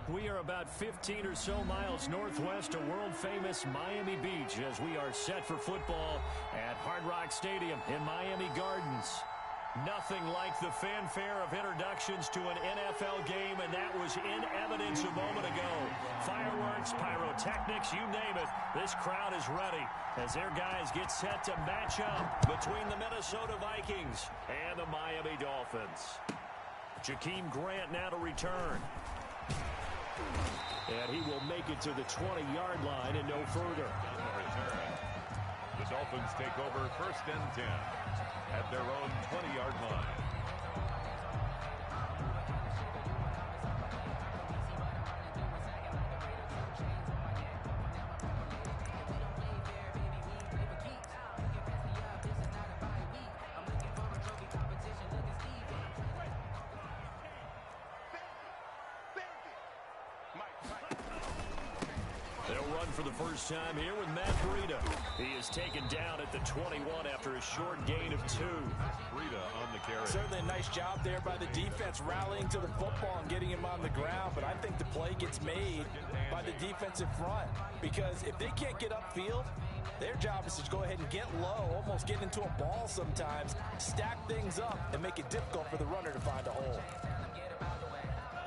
We are about 15 or so miles northwest of world-famous Miami Beach as we are set for football at Hard Rock Stadium in Miami Gardens. Nothing like the fanfare of introductions to an NFL game, and that was in evidence a moment ago. Fireworks, pyrotechnics, you name it. This crowd is ready as their guys get set to match up between the Minnesota Vikings and the Miami Dolphins. Jakeem Grant now to return. And he will make it to the 20-yard line and no further. The Dolphins take over 1st and 10 at their own 20-yard line. For the first time here with Matt Breida. He is taken down at the 21 after a short gain of 2. Breida on the carry. Certainly a nice job there by the defense rallying to the football and getting him on the ground, but I think the play gets made by the defensive front because if they can't get upfield, their job is to go ahead and get low, almost get into a ball sometimes, stack things up, and make it difficult for the runner to find a hole.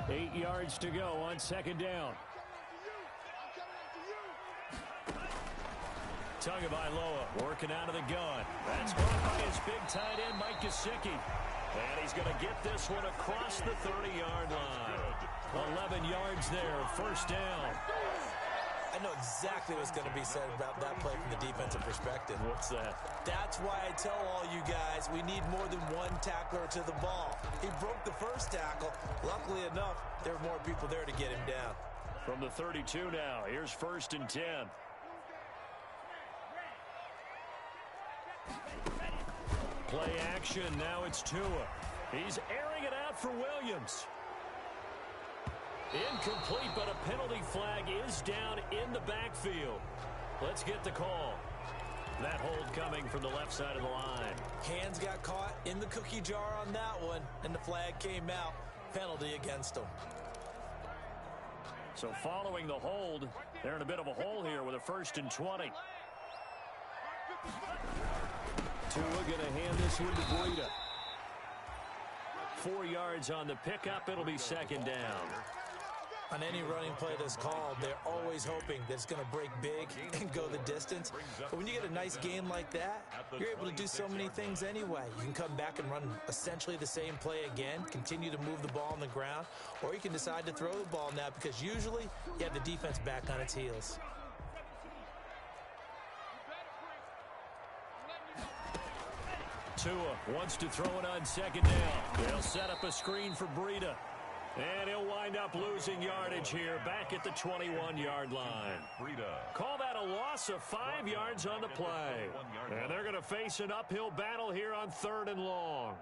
8 yards to go on 2nd down. Tagovailoa working out of the gun. That's caught by his big tight end, Mike Gesicki. And he's going to get this one across the 30-yard line. 11 yards there, 1st down. I know exactly what's going to be said about that play from the defensive perspective. What's that? That's why I tell all you guys we need more than one tackler to the ball. He broke the first tackle. Luckily enough, there were more people there to get him down. From the 32 now, here's 1st and 10. Play action, now it's Tua. He's airing it out for Williams. Incomplete, but a penalty flag is down in the backfield. Let's get the call. That hold coming from the left side of the line. Hands got caught in the cookie jar on that one, and the flag came out. Penalty against him. So following the hold, they're in a bit of a hole here with a 1st and 20. Tua going to hand this one to Breida. 4 yards on the pickup. It'll be 2nd down. On any running play that's called, they're always hoping that it's going to break big and go the distance. But when you get a nice gain like that, you're able to do so many things anyway. You can come back and run essentially the same play again, continue to move the ball on the ground, or you can decide to throw the ball now because usually you have the defense back on its heels. Tua wants to throw it on 2nd down. They'll set up a screen for Breida. And he'll wind up losing yardage here back at the 21-yard line. Call that a loss of 5 yards on the play. And they're going to face an uphill battle here on 3rd and long.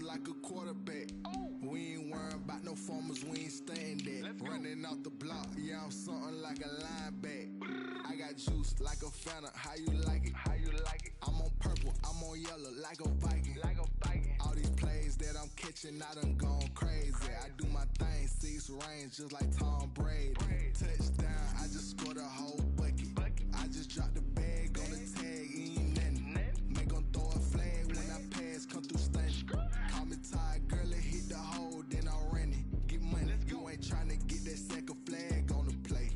like a quarterback. We ain't worrying about no formers, we ain't staying there. Running off the block, yeah, I'm something like a lineback. I got juice like a Fanta, how you like it? I'm on purple, I'm on yellow like a Viking. All these plays that I'm catching, I done gone crazy. I do my thing, 6 range just like Tom Brady. Touchdown, I just scored a whole bucket. I just dropped the bag on the tag, ain't nothing. Make 'em throw a flag when I pass, come through stunning. Call me tired, girl, it hit the hole, then I ran it. Get money, you ain't tryna get that second flag on the play.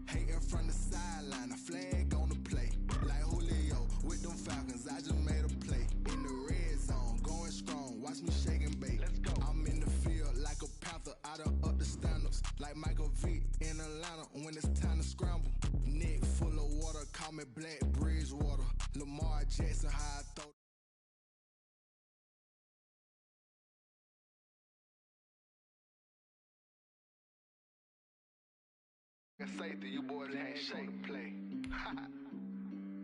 Hating from the sideline, a flag on the play. Like Julio with them Falcons, I just made a play. In the red zone, going strong, watch me shake and bake. I'm in the field like a panther, I done up the standards. Like Michael Vick in Atlanta when it's time to scramble. Neck full of water, call me Black Bridgewater. Lamar Jackson, how I throw. Safety, you boys ain't shake and play.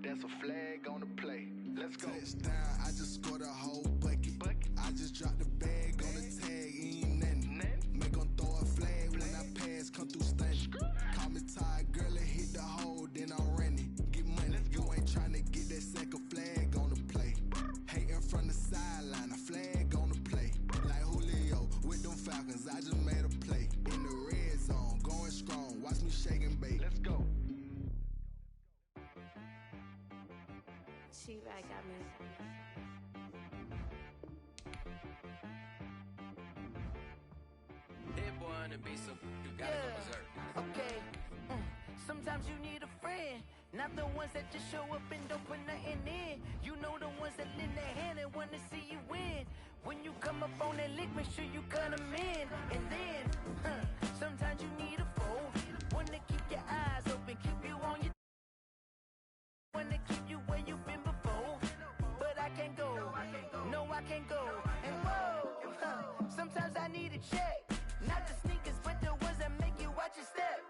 That's a flag on the play. Let's go. Touchdown, I just scored a whole bucket. I just dropped the bag on the tag, ain't nothing. Make 'em throw a flag when I pass, come through stunning. Call me tired, girl, it hit the hole, then I ran it. Get money, you ain't tryna get that second flag on the play. Hating from the sideline, a flag on the play. Like Julio with them Falcons, I just made a play. In the red zone, going strong, watch me shake and bake. Let's go. She-Rag got me. Hit boy on the beat, so you gotta go berserk. Okay. Sometimes you need a friend, not the ones that just show up and don't put nothing in. You know the ones that lend their hand and want to see you win. When you come up on that lick, make sure you cut them in. And then, sometimes you need a foe, one to keep your eyes open, keep you on your. One to keep you where you've been before. But I can't go, no I can't go. And whoa, sometimes I need a check. Not the sneakers, but the ones that make you watch your step.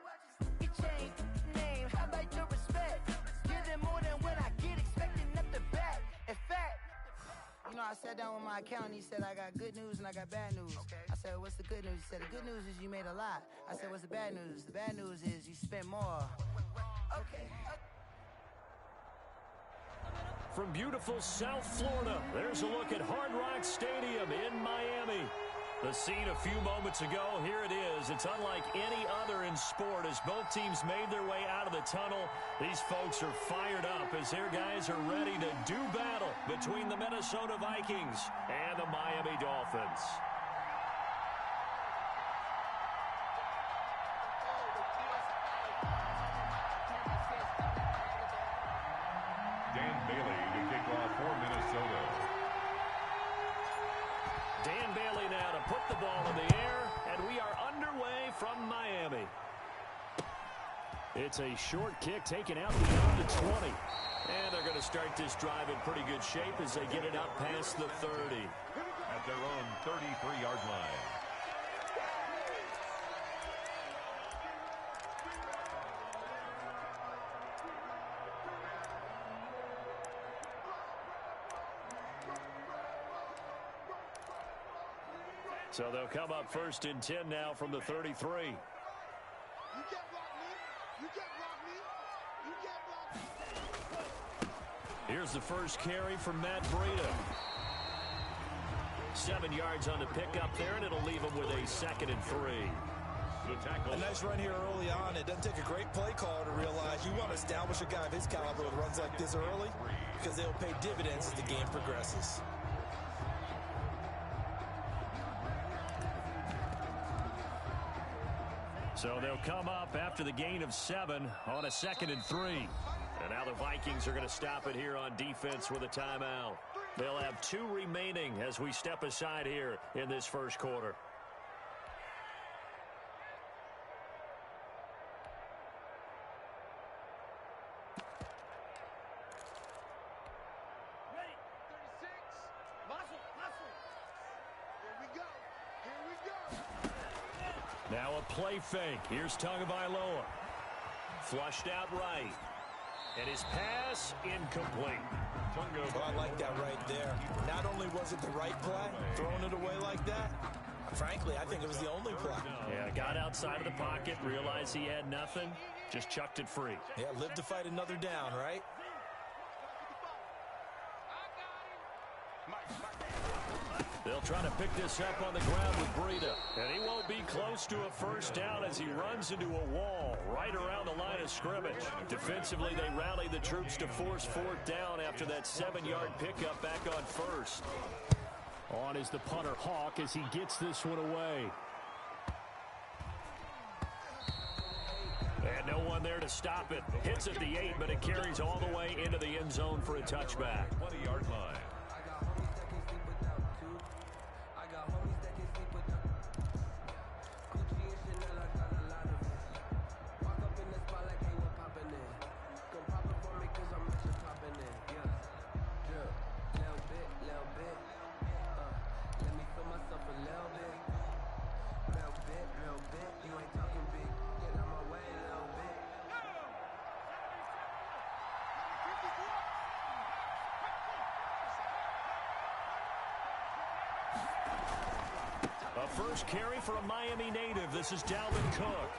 Your chain, name, how about your respect? Give them more than what I get, expecting up the back. In fact, you know, I sat down with my accountant, he said I got good news and I got bad news. I said, what's the good news? He said, the good news is you made a lot. I said, what's the bad news? The bad news is you spent more. Okay. From beautiful South Florida, there's a look at Hard Rock Stadium in Miami. The scene a few moments ago, here it is. It's unlike any other in sport as both teams made their way out of the tunnel. These folks are fired up as their guys are ready to do battle between the Minnesota Vikings and the Miami Dolphins. Dan Bailey to kick off for Minnesota. Dan Bailey now to put the ball in the air, and we are underway from Miami. It's a short kick taken out beyond the 20. And they're going to start this drive in pretty good shape as they get it up past the 30. At their own 33-yard line. So they'll come up 1st and 10 now from the 33. You can't block me. You can't block me. You can't block me. Here's the first carry from Matt Breida. 7 yards on the pickup there, and it'll leave him with a 2nd and 3. A nice run here early on. It doesn't take a great play caller to realize you want to establish a guy of his caliber with runs like this early because they'll pay dividends as the game progresses. So they'll come up after the gain of 7 on a 2nd and 3. And now the Vikings are going to stop it here on defense with a timeout. They'll have 2 remaining as we step aside here in this first quarter. Ready, 36. Muscle, muscle. Here we go. Here we go. Now a play fake. Here's Tagovailoa. Flushed out right. And his pass incomplete. Well, I like that right there. Not only was it the right play, throwing it away like that, frankly, I think it was the only play. Yeah, got outside of the pocket, realized he had nothing, just chucked it free. Yeah, live to fight another down, right? They'll try to pick this up on the ground with Breida. And he won't be close to a first down as he runs into a wall right around the line of scrimmage. Defensively, they rally the troops to force fourth down after that 7-yard pickup back on first. On is the punter, Hawk, as he gets this one away. And no one there to stop it. Hits at the 8, but it carries all the way into the end zone for a touchback. 20-yard line. First carry for a Miami native. This is Dalvin Cook.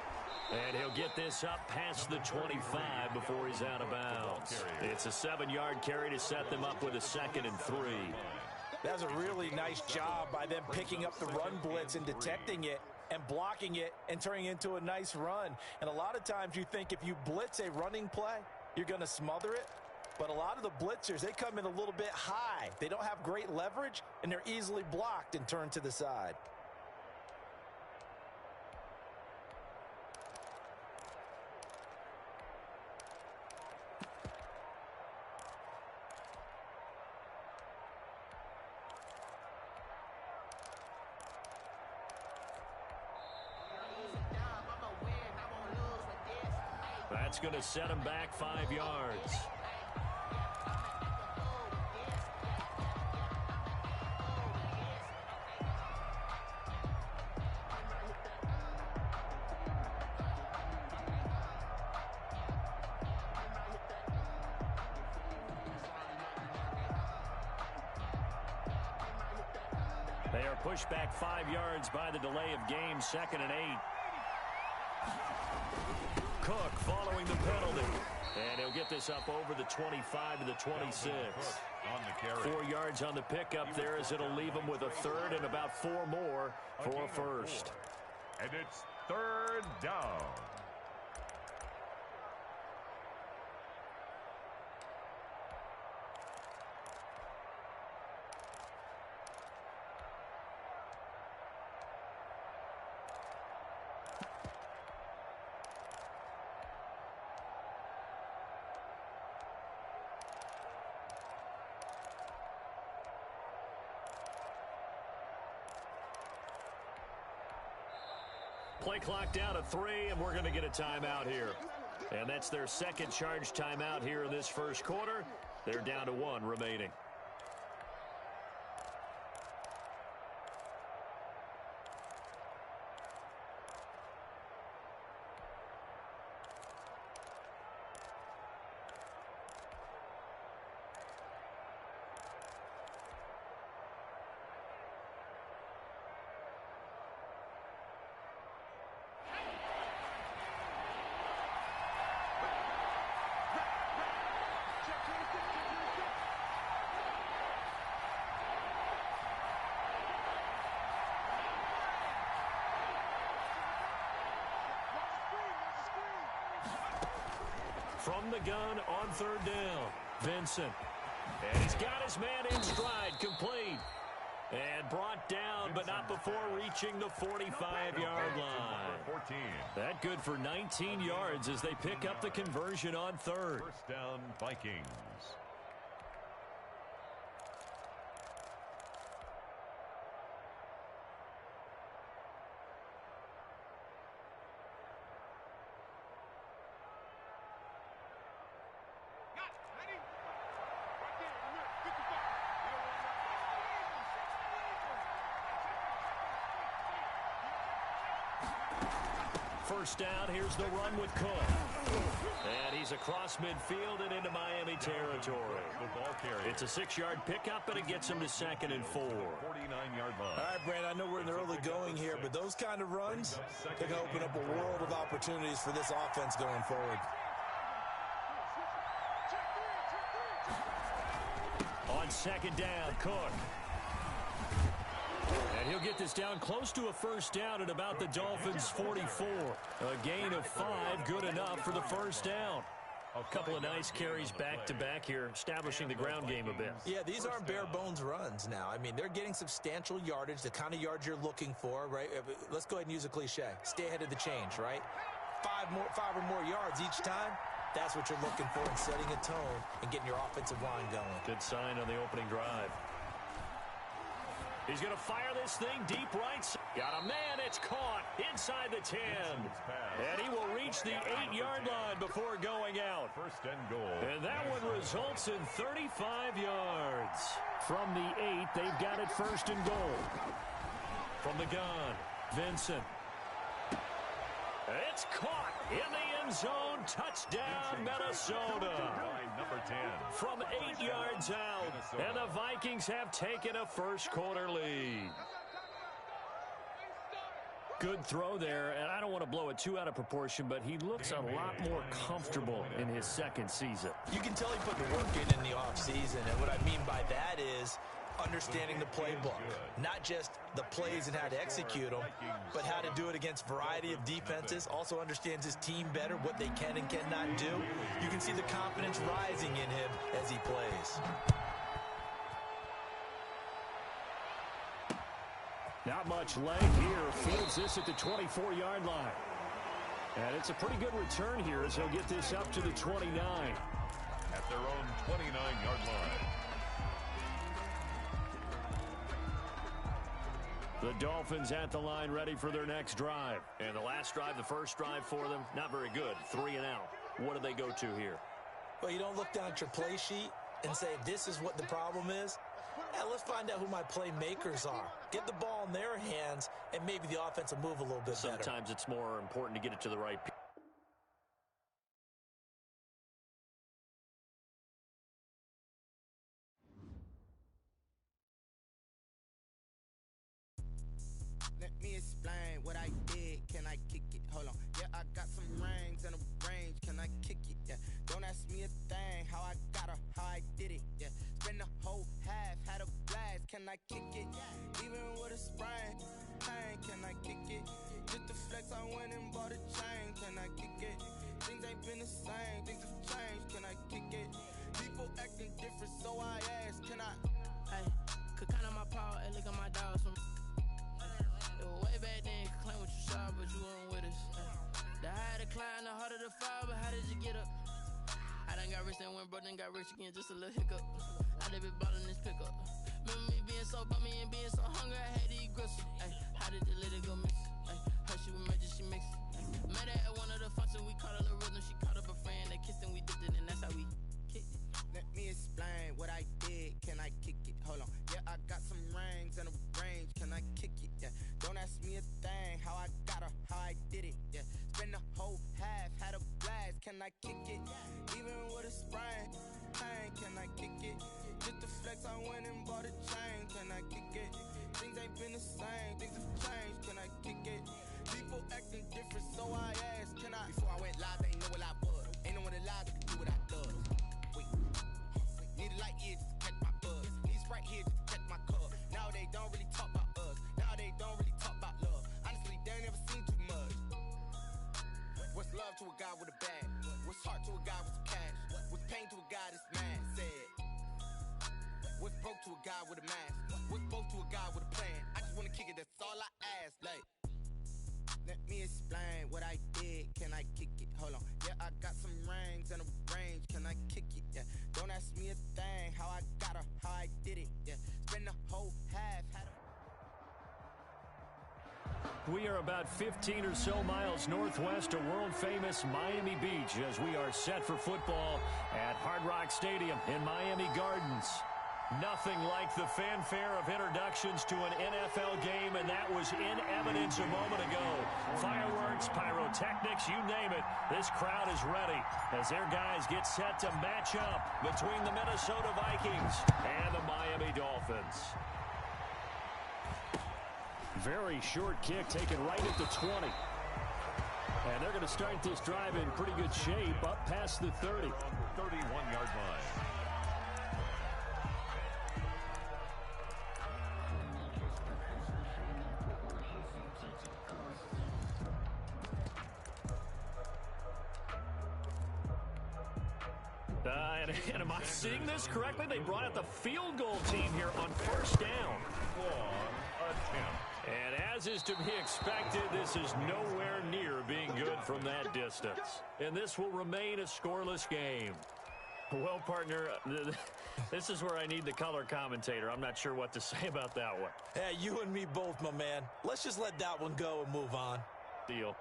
And he'll get this up past the 25 before he's out of bounds. It's a 7-yard carry to set them up with a 2nd and 3. That's a really nice job by them picking up the run blitz and detecting it and blocking it and turning it into a nice run. And a lot of times you think if you blitz a running play, you're going to smother it. But a lot of the blitzers, they come in a little bit high. They don't have great leverage, and they're easily blocked and turned to the side. That's going to set him back 5 yards. They are pushed back 5 yards by the delay of game, 2nd and 8. Cook following the penalty. And he'll get this up over the 25 to the 26. 4 yards on the pickup there as it'll leave him with a 3rd and about 4 more for a first. And it's 3rd down. Play clock down to 3, and we're going to get a timeout here. And that's their second charge timeout here in this first quarter. They're down to 1 remaining. From the gun on 3rd down, Vincent. And he's got his man in stride, complete. And brought down, but not before reaching the 45-yard line. That good for 19 yards as they pick up the conversion on 3rd. First down, Vikings. first down. Here's the run with Cook. And he's across midfield and into Miami territory. It's a 6-yard pickup, and it gets him to 2nd and 4. 49-yard line. All right, Brand, I know we're in the early going here, but those kind of runs, they're going to open up a world of opportunities for this offense going forward. On 2nd down, Cook. And he'll get this down close to a first down at about the Dolphins' 44. A gain of 5, good enough for the first down. A couple of nice carries back-to-back here, establishing the ground game a bit. Yeah, these aren't bare-bones runs now. I mean, they're getting substantial yardage, the kind of yards you're looking for, right? Let's go ahead and use a cliche. Stay ahead of the change, right? 5 or more yards each time. That's what you're looking for in setting a tone and getting your offensive line going. Good sign on the opening drive. He's going to fire this thing deep right. Got a man. It's caught inside the 10. And he will reach the 8-yard line before going out. First and goal. And that one results in 35 yards. From the 8, they've got it 1st and goal. From the gun, Vincent. It's caught in the end zone. Touchdown, Minnesota. Number 10. From 8 yards out. And the Vikings have taken a first-quarter lead. Good throw there, and I don't want to blow it too out of proportion, but he looks a lot more comfortable in his second season. You can tell he put the work in the offseason, and what I mean by that is understanding the playbook. Not just the plays and how to execute them, but how to do it against a variety of defenses. Also understands his team better, what they can and cannot do. You can see the confidence rising in him as he plays. Not much leg here. Fields this at the 24-yard line. And it's a pretty good return here as he'll get this up to the 29. At their own 29-yard line. The Dolphins at the line ready for their next drive. And the last drive, the first drive for them, not very good. 3 and out. What do they go to here? Well, you don't look down at your play sheet and say, this is what the problem is. Now, let's find out who my playmakers are. Get the ball in their hands, and maybe the offense will move a little bit better. Sometimes it's more important to get it to the right people. Let me explain what I did. Can I kick it? Hold on. Yeah, I got some rings and a range. Can I kick it? Yeah. Don't ask me a thing. How I got her, how I did it. Yeah. Spend the whole half, had a blast. Can I kick it? Even with a sprain. Pain, can I kick it? Just the flex, I went and bought a chain. Can I kick it? Things ain't been the same. Things have changed. Can I kick it? People acting different, so I asked. Can I? Hey, could count on my power and look at my dogs from. It was way back then, could claim what you saw, but you weren't with us. The higher the climb, the harder the fall, but how did you get up? I done got rich and went broke, then got rich again, just a little hiccup. I done been ballin' this pickup. Remember me being so bummy and being so hungry, I had to eat gristle. Ay, how did the lady go miss? Ay, her she was major, she mixed. Met her at one of the functions, we caught a little rhythm, she caught up a friend, they kissed and we dipped it, and that's how we kicked it. Let me explain what I did. Can I kick it? Hold on. Yeah, I got some rings and a range. Can I kick it? Yeah. Don't ask me a thing. How I got her, how I did it. Yeah. Spend the whole half, had a blast. Can I kick it? Even with a sprain. Pain, can I kick it? Just the flex, I went and bought a chain. Can I kick it? Things ain't been the same. Things have changed. Can I kick it? People acting different, so I asked. Can I? Before I went live, they ain't know what I was. Ain't no one alive that can do what I does. Need a light here just to catch my buzz. Need Sprite here just to catch my cup. Now they don't really talk about us. Now they don't really talk about love. Honestly, they ain't never seen too much. What's love to a guy with a bag? What's heart to a guy with some cash? What's pain to a guy that's mad? Said. What's broke to a guy with a mask? What's both to a guy with a plan? I just wanna kick it, that's all I ask. Like, let me explain what I did. Can I kick it? Hold on. Yeah, I got some rings and a range. Can I kick it? Yeah. Don't ask me a thing. How I got her, how I did it. Yeah. Spend the whole half. We are about 15 or so miles northwest of world-famous Miami Beach as we are set for football at Hard Rock Stadium in Miami Gardens. Nothing like the fanfare of introductions to an NFL game, and that was in evidence a moment ago. Fireworks, pyrotechnics, you name it. This crowd is ready as their guys get set to match up between the Minnesota Vikings and the Miami Dolphins. Very short kick taken right at the 20. And they're going to start this drive in pretty good shape up past the 30. 31-yard line. And am I seeing this correctly? They brought out the field goal team here on first down. And as is to be expected, this is nowhere near being good from that distance. And this will remain a scoreless game. Well, partner, this is where I need the color commentator. I'm not sure what to say about that one. Yeah, you and me both, my man. Let's just let that one go and move on. Deal.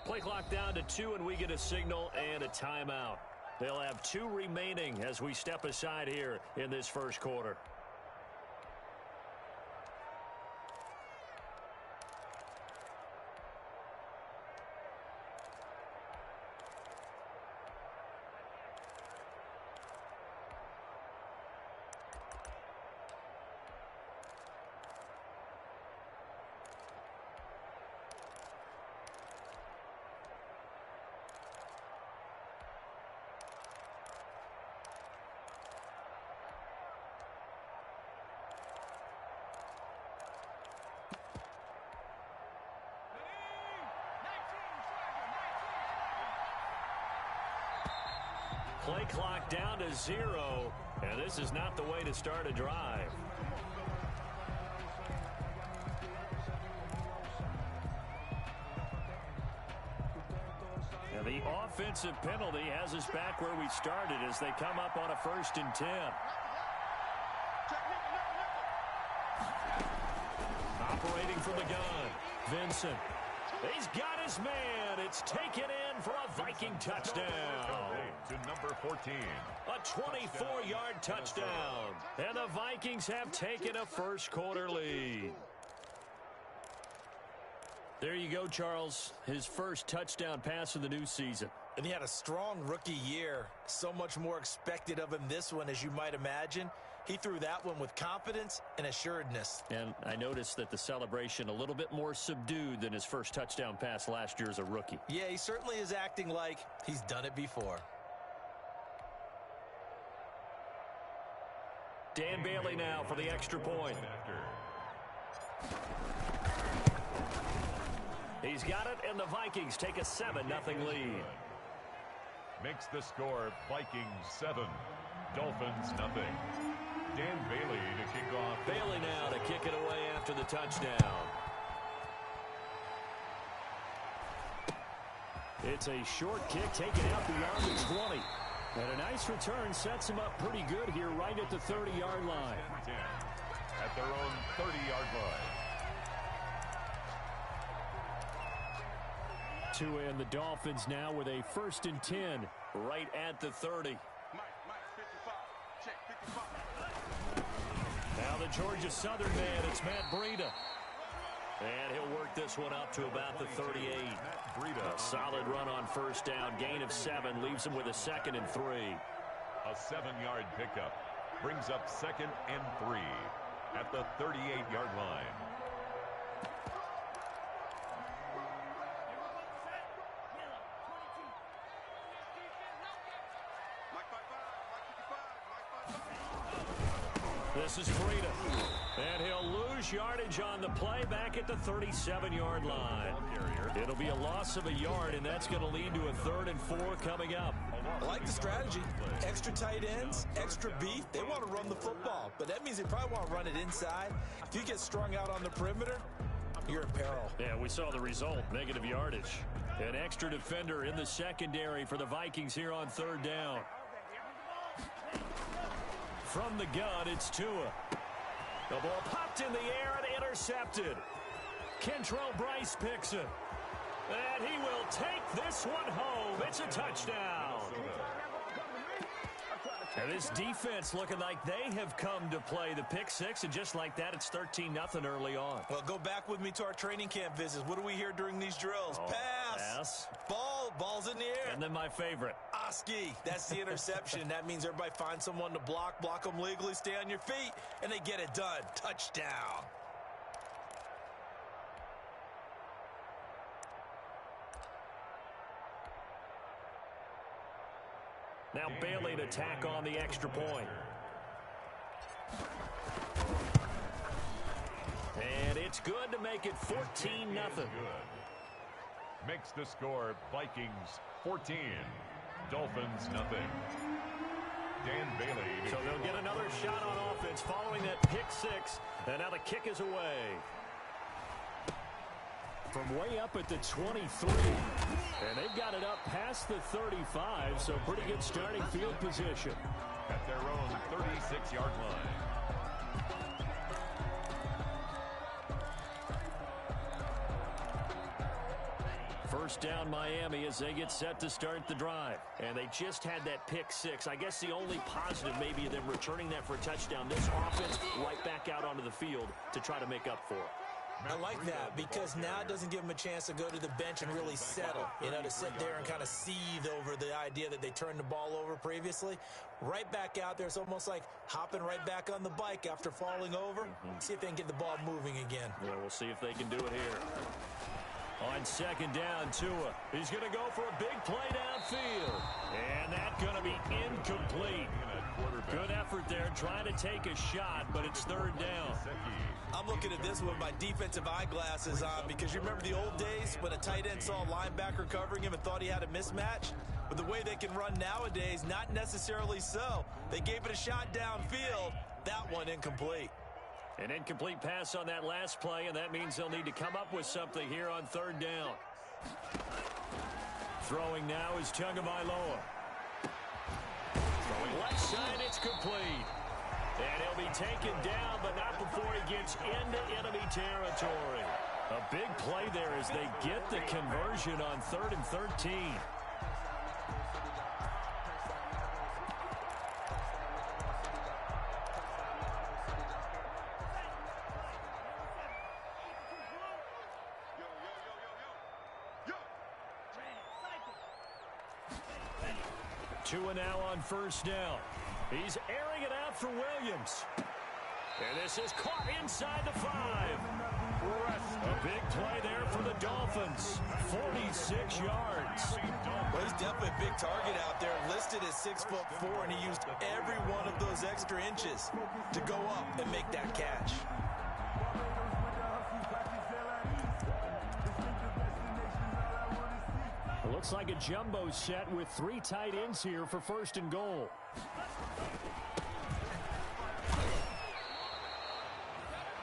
Play clock down to 2, and we get a signal and a timeout. They'll have 2 remaining as we step aside here in this first quarter. Play clock down to 0, and this is not the way to start a drive. And the offensive penalty has us back where we started as they come up on a 1st and 10. Operating from the gun, Vincent. He's got his man. It's taken in for a Viking touchdown. To number 14. A 24-yard touchdown. And the Vikings have taken a first quarter lead. There you go, Charles. His first touchdown pass of the new season. And he had a strong rookie year. So much more expected of him this one, as you might imagine. He threw that one with confidence and assuredness. And I noticed that the celebration a little bit more subdued than his first touchdown pass last year as a rookie. Yeah, he certainly is acting like he's done it before. Dan Bailey now for the extra point. He's got it, and the Vikings take a 7-0 lead. Makes the score Vikings 7, Dolphins nothing. Dan Bailey to kick off. Bailey now to kick it away after the touchdown. It's a short kick taken out beyond the 20. And a nice return sets him up pretty good here right at the 30-yard line. 10 at their own 30-yard line. To end the Dolphins now with a 1st and 10 right at the 30. Now the Georgia Southern man, it's Matt Breida. And he'll work this one up to about the 38. A solid run on first down. Gain of 7 leaves him with a 2nd and 3. A 7-yard pickup brings up 2nd and 3 at the 38-yard line. This is Breida. And he'll lose yardage on the play back at the 37-yard line. It'll be a loss of a yard, and that's going to lead to a 3rd and 4 coming up. I like the strategy. Extra tight ends, extra beef. They want to run the football, but that means they probably want to run it inside. If you get strung out on the perimeter, you're in peril. Yeah, we saw the result, negative yardage. An extra defender in the secondary for the Vikings here on third down. From the gun, it's Tua. The ball popped in the air and intercepted. Kentrell Bryce picks it. And he will take this one home. It's a touchdown. And this defense looking like they have come to play the pick six, and just like that, it's 13-0 early on. Well, go back with me to our training camp visits. What do we hear during these drills? Pass. Ball's in the air. And then my favorite. Oski. That's the interception. That means everybody finds someone to block them legally, stay on your feet, and they get it done. Touchdown. Now Bailey to tack on the extra point. And it's good to make it 14-0. Makes the score Vikings 14, Dolphins nothing. Dan Bailey. So they'll get another shot on offense following that pick six. And now the kick is away. From way up at the 23. And they've got it up past the 35, so pretty good starting field position. At their own 36-yard line. First down Miami as they get set to start the drive. And they just had that pick six. I guess the only positive maybe of them returning that for a touchdown. This offense right back out onto the field to try to make up for it. I like that because now it doesn't give them a chance to go to the bench and really settle, to sit there and kind of seethe over the idea that they turned the ball over previously. Right back out there, it's almost like hopping right back on the bike after falling over. See if they can get the ball moving again. Yeah, we'll see if they can do it here. On second down, Tua. He's going to go for a big play downfield. And that's going to be incomplete. Good effort there trying to take a shot, but it's third down. I'm looking at this with my defensive eyeglasses on because you remember the old days when a tight end saw a linebacker covering him and thought he had a mismatch? But the way they can run nowadays, not necessarily so. They gave it a shot downfield. That one incomplete. An incomplete pass on that last play, and that means they'll need to come up with something here on third down. Throwing now is Tagovailoa. Throwing left side, it's complete. And he'll be taken down, but not before he gets into enemy territory. A big play there as they get the conversion on 3rd and 13. Tua now on first down. He's airing it out for Williams. And this is caught inside the 5. A big play there for the Dolphins. 46 yards. Well, he's definitely a big target out there, listed as 6'4", and he used every one of those extra inches to go up and make that catch. It looks like a jumbo set with 3 tight ends here for first and goal.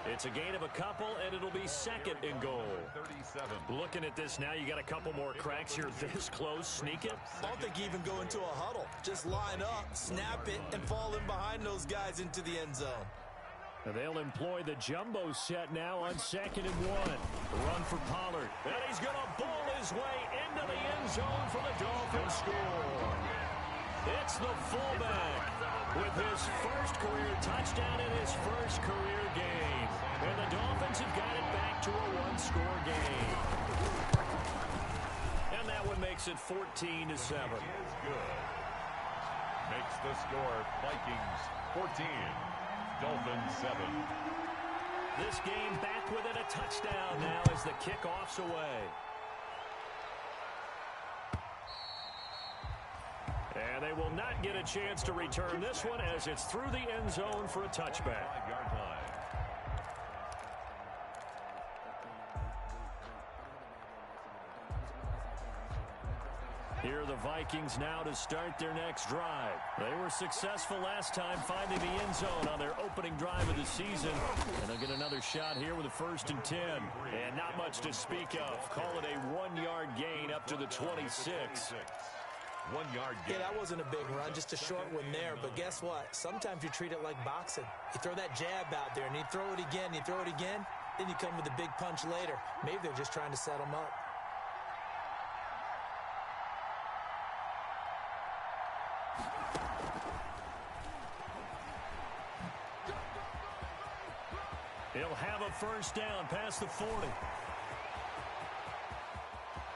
It's a gain of a couple, and it'll be second and goal. 37. Looking at this now, you got a couple more cracks here this close. Sneak it. I don't think even go into a huddle. Just line up, snap it, and fall in behind those guys into the end zone. And they'll employ the jumbo set now on 2nd and 1. Run for Pollard. And he's going to bowl his way into the end zone for the Dolphins score. It's the fullback with his first career touchdown in his first career game. And the Dolphins have got it back to a 1-score game. And that one makes it 14-7. Is good. Makes the score Vikings 14. Dolphins 7. This game back within a touchdown now as the kickoff's away. And they will not get a chance to return this one as it's through the end zone for a touchback. 5-yard line. Here are the Vikings now to start their next drive. They were successful last time finding the end zone on their opening drive of the season. And they'll get another shot here with a 1st and 10. And not much to speak of. Call it a 1-yard gain up to the 26. 1 yard gain. Yeah, that wasn't a big run, just a short one there. But guess what? Sometimes you treat it like boxing. You throw that jab out there, and you throw it again, then you come with a big punch later. Maybe they're just trying to set them up. He'll have a 1st down past the 40.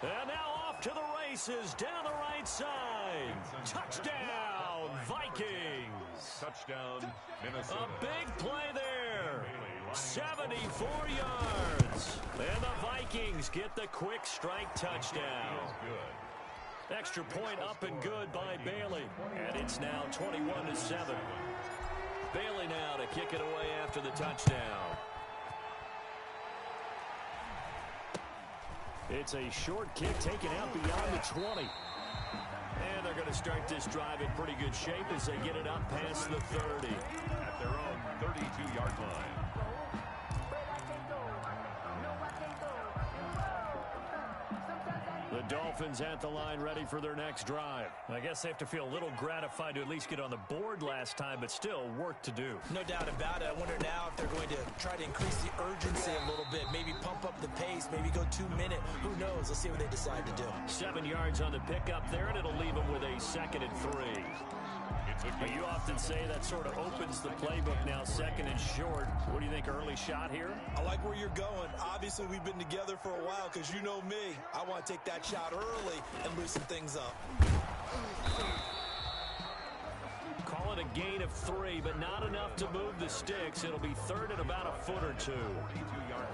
And now off to the races down the right side. Touchdown, Vikings. Touchdown, Minnesota. A big play there. 74 yards. And the Vikings get the quick strike touchdown. Good. Extra point up and good by Bailey. And it's now 21-7. Bailey now to kick it away after the touchdown. It's a short kick taken out beyond the 20. And they're going to start this drive in pretty good shape as they get it up past the 30. At their own 32-yard line. The Dolphins at the line ready for their next drive. I guess they have to feel a little gratified to at least get on the board last time, but still work to do. No doubt about it. I wonder now if they're going to try to increase the urgency a little bit, maybe pump up the pace, maybe go 2-minute. Who knows? Let's see what they decide to do. 7 yards on the pickup there, and it'll leave them with a 2nd and 3. But you often say that sort of opens the playbook now, 2nd and short. What do you think, early shot here? I like where you're going. Obviously, we've been together for a while because you know me. I want to take that shot early and loosen things up. Call it a gain of 3, but not enough to move the sticks. It'll be 3rd and about a foot or 2.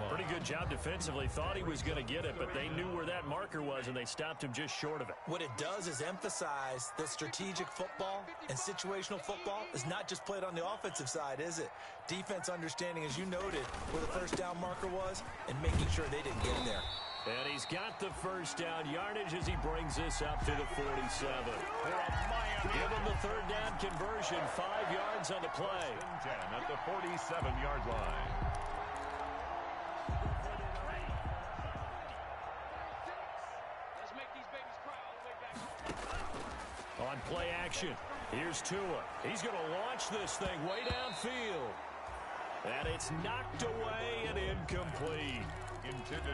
Pretty good job defensively. Thought he was going to get it, but they knew where that marker was, and they stopped him just short of it. What it does is emphasize that strategic football and situational football is not just played on the offensive side, is it? Defense understanding, as you noted, where the 1st down marker was and making sure they didn't get there. And he's got the 1st down yardage as he brings this up to the 47. Give him the 3rd down conversion, 5 yards on the play. 10 at the 47-yard line. On play action, here's Tua. He's going to launch this thing way downfield. And it's knocked away and incomplete.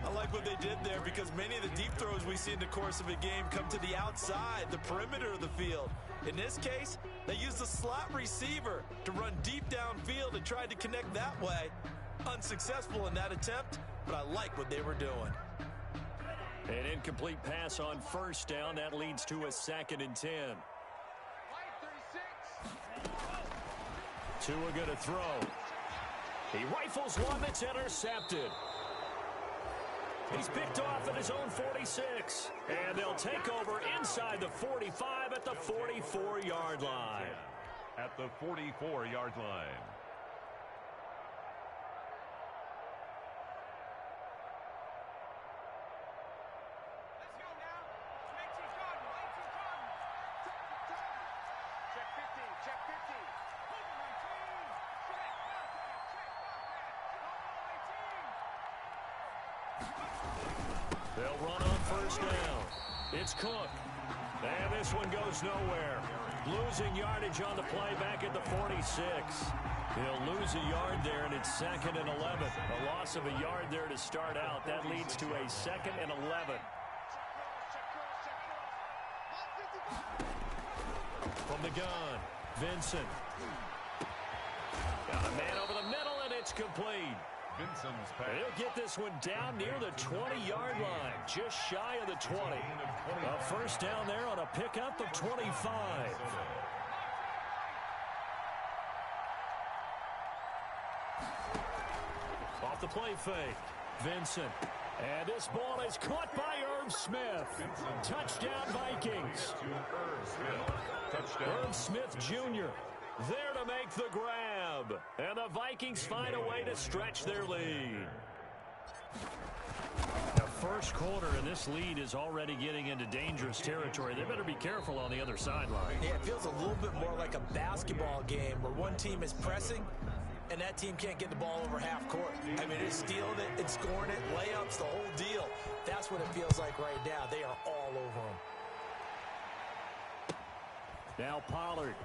I like what they did there because many of the deep throws we see in the course of a game come to the outside, the perimeter of the field. In this case, they used the slot receiver to run deep downfield and tried to connect that way. Unsuccessful in that attempt, but I like what they were doing. An incomplete pass on 1st down. That leads to a 2nd and 10. Tua going to throw. He rifles one that's intercepted. He's picked off at his own 46. And they'll take over inside the 45 at the 44-yard line. At the 44-yard line. They'll run on 1st down. It's Cook. And this one goes nowhere. Losing yardage on the play back at the 46. He'll lose a yard there, and it's 2nd and 11. A loss of a yard there to start out. That leads to a 2nd and 11. From the gun, Vincent. Got a man over the middle, and it's complete. Vincent's pass. He'll get this one down near the 20-yard line, just shy of the 20. A 1st down there on a pickup of 25. Off the play fake, Vincent. And this ball is caught by Irv Smith. Touchdown, Vikings. Irv Smith Jr. there to make the grab. And the Vikings find a way to stretch their lead. A first quarter, and this lead is already getting into dangerous territory. They better be careful on the other sideline. Yeah, it feels a little bit more like a basketball game where one team is pressing and that team can't get the ball over half court. I mean, they're stealing it and scoring it, layups, the whole deal. That's what it feels like right now. They are all over them. Now Pollard.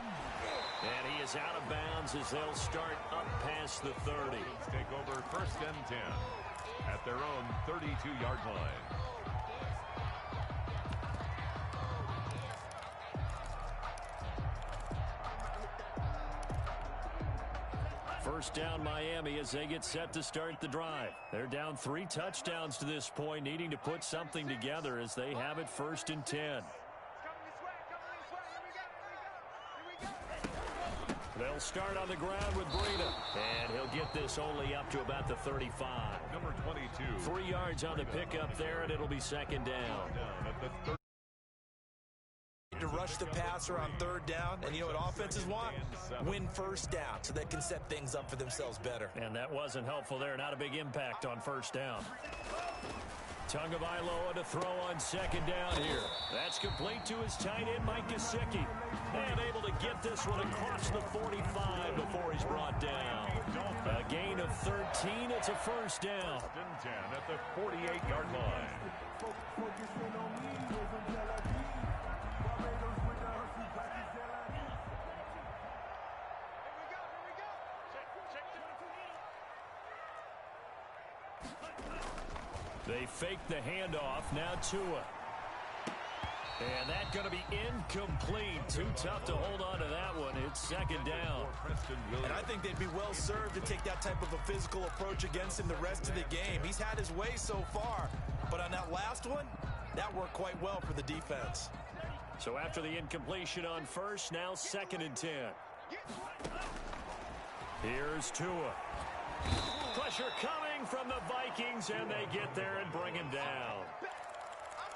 And he is out of bounds as they'll start up past the 30. Take over 1st and 10 at their own 32-yard line. First down Miami as they get set to start the drive. They're down 3 touchdowns to this point, needing to put something together as they have it 1st and 10. They'll start on the ground with Breida. And he'll get this only up to about the 35. Number 22. 3 yards on the pickup there, and it'll be 2nd down. To rush the passer on 3rd down, and you know what offenses want? Win 1st down so they can set things up for themselves better. And that wasn't helpful there. Not a big impact on 1st down. Tagovailoa to throw on 2nd down here. That's complete to his tight end, Mike Gesicki. And able to get this one across the 45 before he's brought down. A gain of 13. It's a 1st down. 10 at the 48-yard line. They fake the handoff. Now Tua. And that's going to be incomplete. Too tough to hold on to that one. It's 2nd down. And I think they'd be well served to take that type of a physical approach against him the rest of the game. He's had his way so far. But on that last one, that worked quite well for the defense. So after the incompletion on 1st, now 2nd and 10. Here's Tua. Pressure coming from the Vikings, and they get there and bring him down.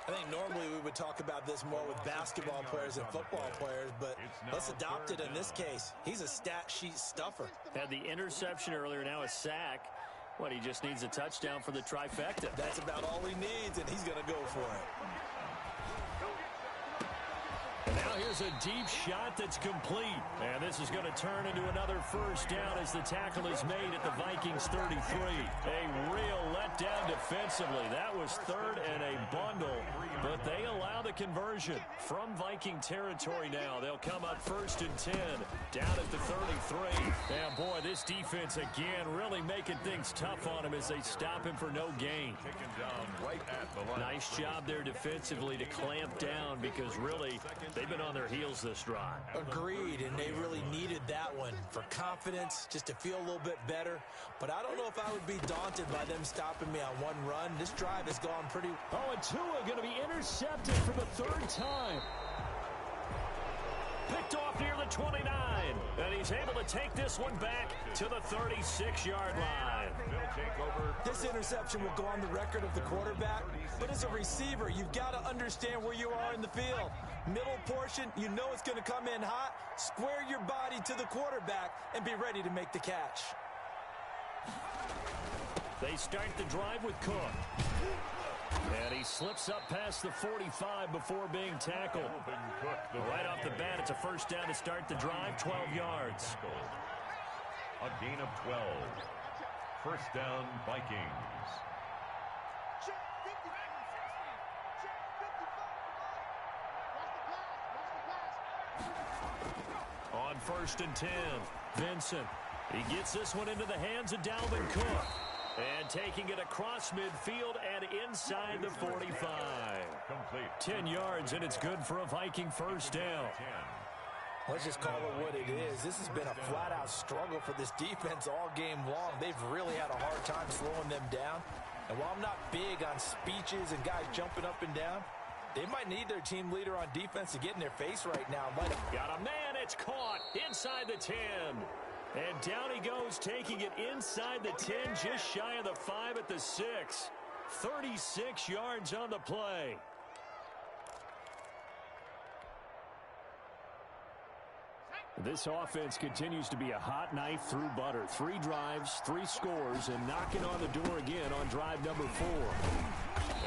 I think normally we would talk about this more with basketball players than football players, but let's adopt it in this case. He's a stat sheet stuffer. Had the interception earlier, now a sack. What, he just needs a touchdown for the trifecta. That's about all he needs, and he's going to go for it. And now here's a deep shot that's complete. And this is going to turn into another 1st down as the tackle is made at the Vikings 33. A real letdown defensively. That was 3rd and a bundle, but they allow the conversion from Viking territory now. They'll come up 1st and 10 down at the 33. And boy, this defense again really making things tough on him as they stop him for no gain. Taken down right at the line. Nice job there defensively to clamp down because really they've been on their heels this drive. Agreed, and they really needed that one for confidence, just to feel a little bit better. But I don't know if I would be daunted by them stopping me on one run. This drive has gone pretty... Oh, and Tua going to be intercepted for the 3rd time. Picked off near the 29, and he's able to take this one back to the 36-yard line. This interception will go on the record of the quarterback, but as a receiver, you've got to understand where you are in the field. Middle portion, you know it's going to come in hot. Square your body to the quarterback and be ready to make the catch. They start the drive with Cook. And he slips up past the 45 before being tackled. Right off the bat, it's a 1st down to start the drive, 12 yards. A gain of 12. 1st down, Vikings. On 1st and 10, Vincent. He gets this one into the hands of Dalvin Cook. And taking it across midfield and inside the 45. Complete. 10 yards, and it's good for a Viking 1st down. Let's just call it what it is. This has been a flat-out struggle for this defense all game long. They've really had a hard time slowing them down. And while I'm not big on speeches and guys jumping up and down, they might need their team leader on defense to get in their face right now. Got a man, it's caught inside the 10. And down he goes, taking it inside the 10, just shy of the 5 at the 6. 36 yards on the play. This offense continues to be a hot knife through butter. 3 drives, 3 scores, and knocking on the door again on drive number 4.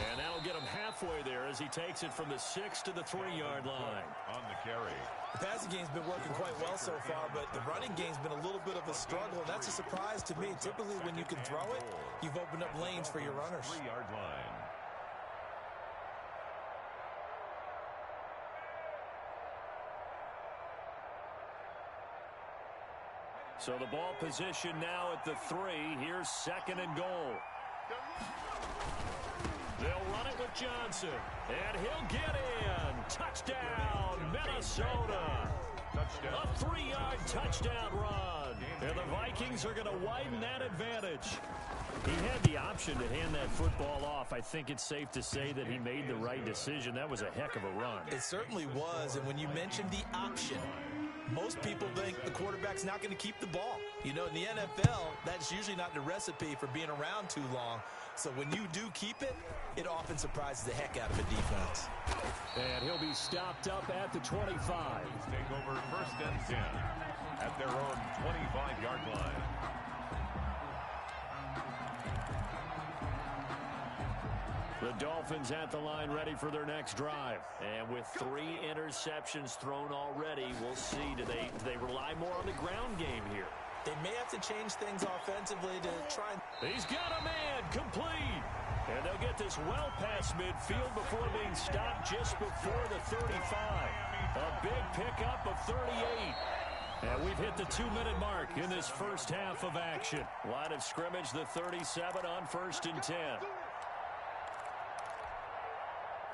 And that'll get him halfway there as he takes it from the 6 to the 3-yard line. On the carry. The passing game's been working quite well so far, but the running game's been a little bit of a struggle, and that's a surprise to me. Typically, when you can throw it, you've opened up lanes for your runners. 3-yard line. So the ball position now at the 3. Here's 2nd and goal. They'll run it with Johnson, and he'll get in. Touchdown, Minnesota. Touchdown. A 3-yard touchdown run. And the Vikings are going to widen that advantage. He had the option to hand that football off. I think it's safe to say that he made the right decision. That was a heck of a run. It certainly was, and when you mentioned the option, most people think the quarterback's not going to keep the ball. You know, in the NFL, that's usually not the recipe for being around too long. So when you do keep it, it often surprises the heck out of a defense. And he'll be stopped up at the 25. Take over 1st and 10 at their own 25-yard line. The Dolphins at the line ready for their next drive. And with 3 interceptions thrown already, we'll see. Do they rely more on the ground game here? They may have to change things offensively to try and... He's got a man complete. And they'll get this well past midfield before being stopped just before the 35. A big pickup of 38. And we've hit the 2-minute mark in this first half of action. Line of scrimmage, the 37 on 1st and 10.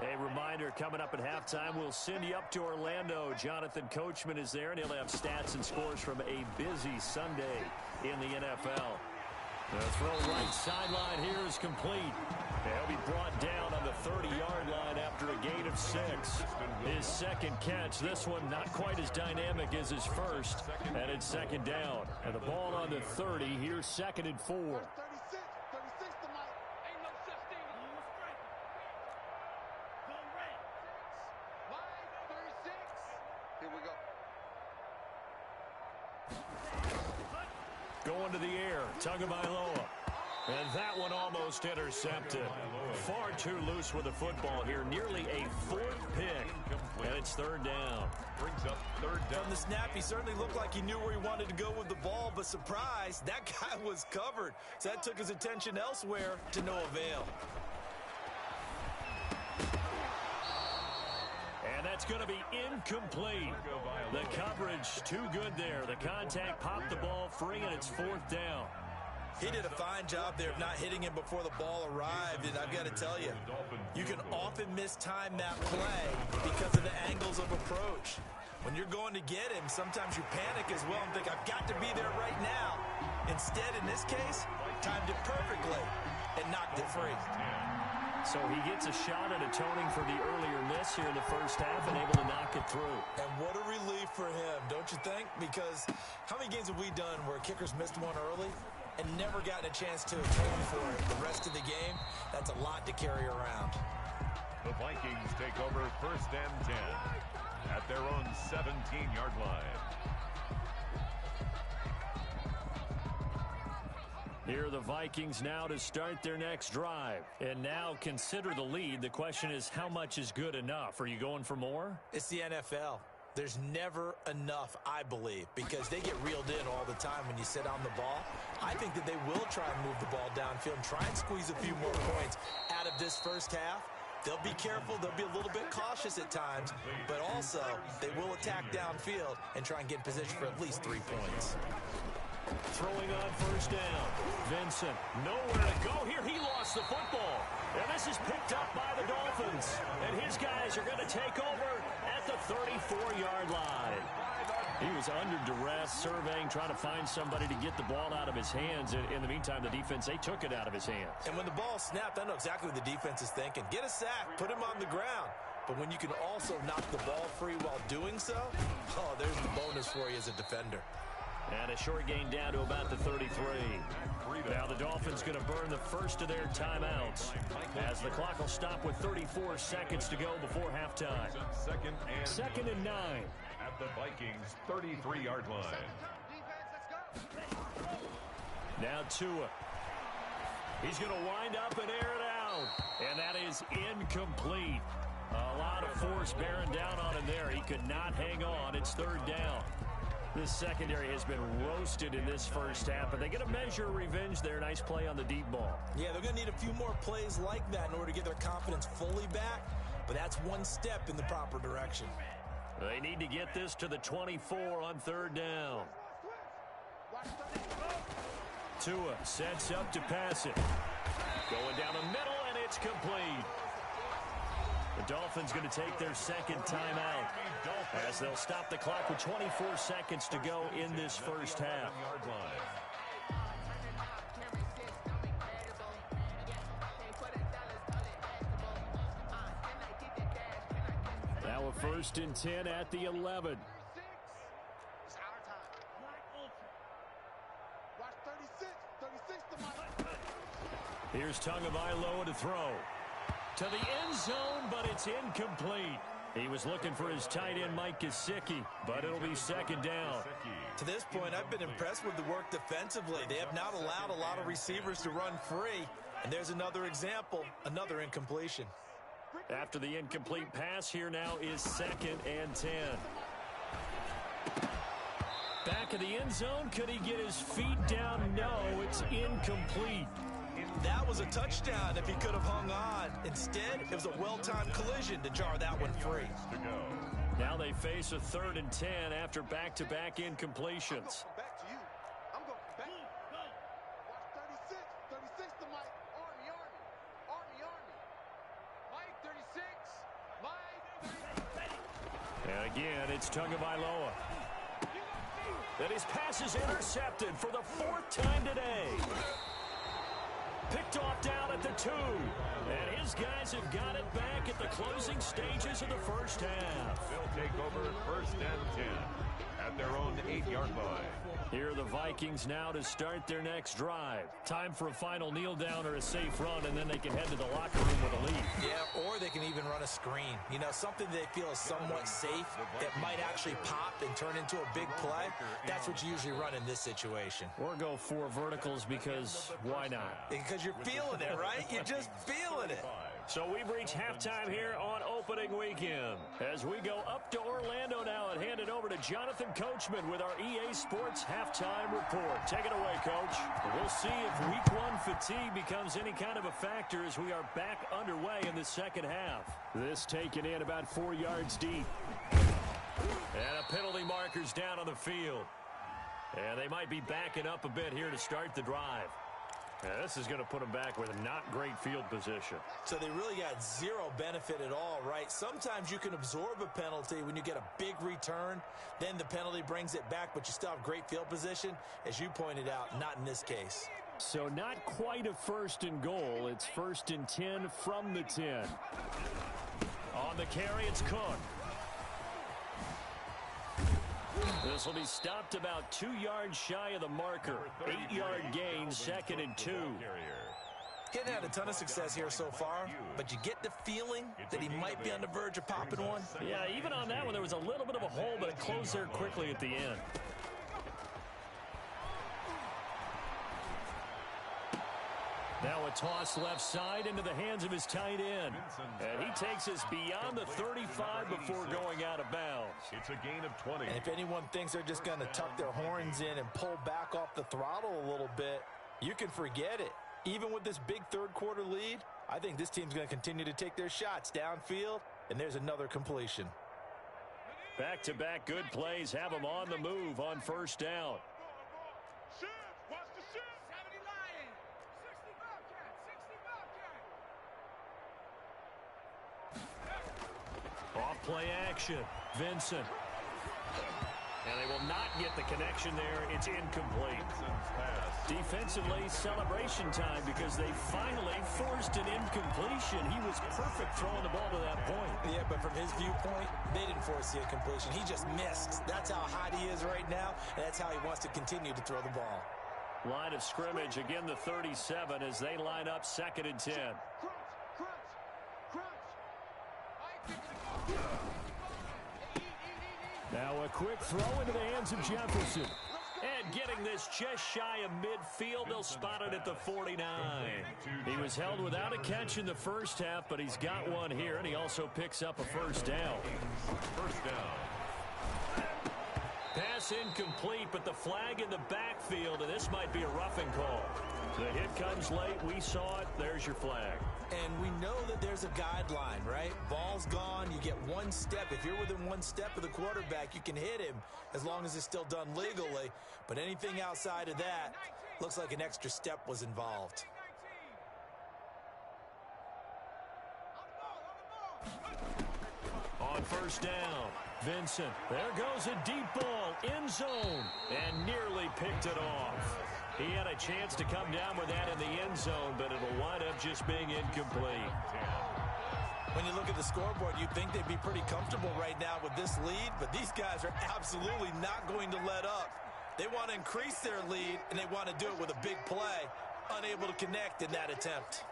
A reminder, coming up at halftime, we'll send you up to Orlando. Jonathan Coachman is there, and he'll have stats and scores from a busy Sunday in the NFL. The throw right sideline here is complete. He'll be brought down on the 30-yard line after a gain of 6. His 2nd catch, this one not quite as dynamic as his first, and it's 2nd down. And the ball on the 30, here's 2nd and 4. 36 to Mike. Ain't no such thing. Mike, 36. Here we go. Going to the air, Tagovailoa. And that one almost intercepted. Far too loose with the football here. Nearly a 4th pick. And it's 3rd down. Brings up 3rd down. From the snap, he certainly looked like he knew where he wanted to go with the ball, but surprise, that guy was covered. So that took his attention elsewhere to no avail. And that's going to be incomplete. The coverage too good there. The contact popped the ball free, and it's 4th down. He did a fine job there of not hitting him before the ball arrived, and I've got to tell you, you can often mistime that play because of the angles of approach. When you're going to get him, sometimes you panic as well and think, I've got to be there right now. Instead, in this case, timed it perfectly and knocked it free. So he gets a shot at atoning for the earlier miss here in the first half and able to knock it through. And what a relief for him, don't you think? Because how many games have we done where kickers missed one early and never gotten a chance to atone for it the rest of the game? That's a lot to carry around. The Vikings take over 1st and 10 at their own 17-yard line. Here are the Vikings now to start their next drive. And now consider the lead. The question is, how much is good enough? Are you going for more? It's the NFL. There's never enough, I believe, because they get reeled in all the time when you sit on the ball. I think that they will try and move the ball downfield and try and squeeze a few more points out of this first half. They'll be careful. They'll be a little bit cautious at times, but also they will attack downfield and try and get in position for at least 3 points. Throwing on 1st down. Vincent, nowhere to go here. He lost the football. And this is picked up by the Dolphins. And his guys are going to take over at the 34-yard line. He was under duress, surveying, trying to find somebody to get the ball out of his hands. In the meantime, the defense, they took it out of his hands. And when the ball snapped, I know exactly what the defense is thinking. Get a sack, put him on the ground. But when you can also knock the ball free while doing so, oh, there's the bonus for you as a defender. And a short gain down to about the 33. Now the Dolphins going to burn the first of their timeouts as the clock will stop with 34 seconds to go before halftime. 2nd and 9. at the Vikings' 33-yard line. Now Tua. He's going to wind up and air it out. And that is incomplete. A lot of force bearing down on him there. He could not hang on. It's third down. This secondary has been roasted in this first half, but they get a measure of revenge there. Nice play on the deep ball. Yeah, they're going to need a few more plays like that in order to get their confidence fully back, but that's one step in the proper direction. They need to get this to the 24 on third down. Tua sets up to pass it. Going down the middle, and it's complete. The Dolphins going to take their second timeout as they'll stop the clock with 24 seconds to go in this first half. Now a 1st and 10 at the 11. Here's Tagovailoa to throw. To the end zone, but it's incomplete. He was looking for his tight end, Mike Gesicki, but it'll be second down. To this point, I've been impressed with the work defensively. They have not allowed a lot of receivers to run free. And there's another example, another incompletion. After the incomplete pass, here now is 2nd and 10. Back of the end zone. Could he get his feet down? No, it's incomplete. That was a touchdown if he could have hung on. Instead, it was a well-timed collision to jar that one free. Now they face a 3rd and 10 after back-to-back incompletions. Back to you. I'm going back. Watch 36 to Mike. Army. Mike 36. Mike 36. And again, it's Tagovailoa. And his pass is intercepted for the 4th time today. Picked off down at the 2. And his guys have got it back at the closing stages of the first half. They'll take over 1st and 10 at their own 8-yard line. Here are the Vikings now to start their next drive. Time for a final kneel down or a safe run, and then they can head to the locker room with a lead. Yeah, or they can even run a screen. You know, something they feel is somewhat safe that might actually pop and turn into a big play. That's what you usually run in this situation. Or go 4 verticals because why not? Because you're feeling it, right? You're just feeling it. So we've reached halftime here on opening weekend. As we go up to Orlando now and hand it over to Jonathan Coachman with our EA Sports Halftime Report. Take it away, Coach. We'll see if Week 1 fatigue becomes any kind of a factor as we are back underway in the second half. This taken in about 4 yards deep. And a penalty marker's down on the field. And they might be backing up a bit here to start the drive. Yeah, this is going to put them back with a not great field position. So they really got zero benefit at all, right? Sometimes you can absorb a penalty when you get a big return. Then the penalty brings it back, but you still have great field position. As you pointed out, not in this case. So not quite a 1st and goal. It's 1st and 10 from the 10. On the carry, it's Cook. This will be stopped about 2 yards shy of the marker. 8-yard gain, 2nd and 2. Getting had a ton of success here so far, but you get the feeling that he might be on the verge of popping one. Yeah, even on that one, there was a little bit of a hole, but it closed there quickly at the end. Now a toss left side into the hands of his tight end. And he takes us beyond the 35 before going out of bounds. It's a gain of 20. And if anyone thinks they're just going to tuck their horns in and pull back off the throttle a little bit, you can forget it. Even with this big third-quarter lead, I think this team's going to continue to take their shots downfield, and there's another completion. Back-to-back good plays have them on the move on 1st down. Off-play action. Vincent. And they will not get the connection there. It's incomplete. Defensively, celebration time because they finally forced an incompletion. He was perfect throwing the ball to that point. Yeah, but from his viewpoint, they didn't force the incompletion. He just missed. That's how hot he is right now, and that's how he wants to continue to throw the ball. Line of scrimmage, again the 37 as they line up 2nd and 10. Now a quick throw into the hands of Jefferson. And getting this just shy of midfield, they'll spot it at the 49. He was held without a catch in the first half, but he's got one here, and he also picks up a first down. First down. Pass incomplete, but the flag in the backfield, and this might be a roughing call. The hit comes late. We saw it. There's your flag. And we know that there's a guideline, right? Ball's gone. You get one step. If you're within one step of the quarterback, you can hit him as long as it's still done legally. But anything outside of that looks like an extra step was involved. On first down, Vincent. There goes a deep ball, end zone, and nearly picked it off. He had a chance to come down with that in the end zone, but it'll wind up just being incomplete. When you look at the scoreboard, you'd think they'd be pretty comfortable right now with this lead, but these guys are absolutely not going to let up. They want to increase their lead, and they want to do it with a big play. Unable to connect in that attempt.